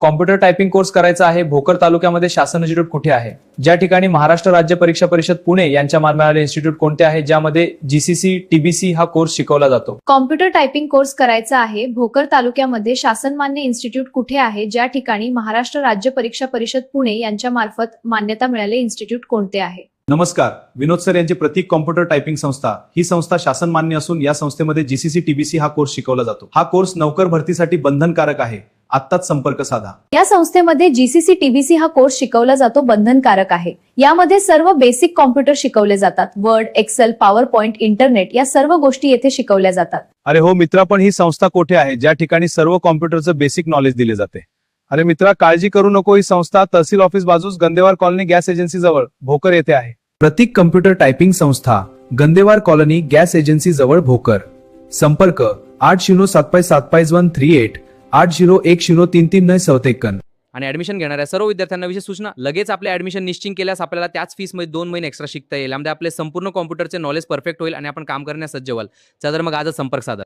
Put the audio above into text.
Computer typing course करायचा आहे भोकर तालुक्यामध्ये शासन इन्स्टिट्यूट कुठे आहे? ज्या ठिकाणी महाराष्ट्र राज्य परीक्षा परिषद पुणे यांच्या मार्फत इन्स्टिट्यूट कोणते आहे ज्यामध्ये जीसीसी टीबीसी हा कोर्स शिकवला जातो? कॉम्प्युटर टायपिंग कोर्स करायचा आहे भोकर तालुक्यामध्ये शासनमान्य इन्स्टिट्यूट कुठे आहे? ज्या ठिकाणी महाराष्ट्र राज्य परीक्षा परिषद पुणे यांच्या मार्फत मान्यता मिळाले इन्स्टिट्यूट कोणते आहे? नमस्कार, विनोद सर यांची प्रतीक कॉम्प्युटर टायपिंग संस्था ही संस्था शासन मान्य असून या संस्थेमध्ये जीसीसी टीबीसी हा कोर्स शिकवला जातो. हा कोर्स नौकर भरतीसाठी बंधनकारक आहे. आत्ताच संपर्क साधा. या संस्थेमध्ये जीसीसी टीबीसी हा कोर्स शिकवला जातो, बंधनकारक आहे. यामध्ये सर्व बेसिक कॉम्प्युटर शिकवले जातात. Word, Excel, PowerPoint, internet या सर्व गोष्टी येथे शिकवल्या जातात. अरे हो मित्रा, पण ही संस्था कुठे आहे ज्या ठिकाणी सर्व कॉम्प्युटरचं बेसिक नॉलेज दिले जाते? अरे मित्रा, काळजी करू नको, ही संस्था तहसील ऑफिस बाजूस गंदेवार कॉलनी गॅस एजन्सी जवळ भोकर येथे आहे. प्रतीक कॉम्प्युटर टायपिंग संस्था, गंदेवार कॉलनी गॅस एजन्सी जवळ भोकर. संपर्क 8075753138 801033 आणि ऍडमिशन घेणाऱ्या सर्व विद्यार्थ्यांना विशेष सूचना, लगेच आपले ऍडमिशन निश्चित केल्यास आपल्याला त्याच फीस मध्ये 2 महिने एक्स्ट्रा शिकता येईल. यामध्ये आपले संपूर्ण कॉम्प्युटरचे नॉलेज परफेक्ट होईल आणि आपण काम करण्यास सज्ज व्हाल. चला तर मग आजच संपर्क साधा.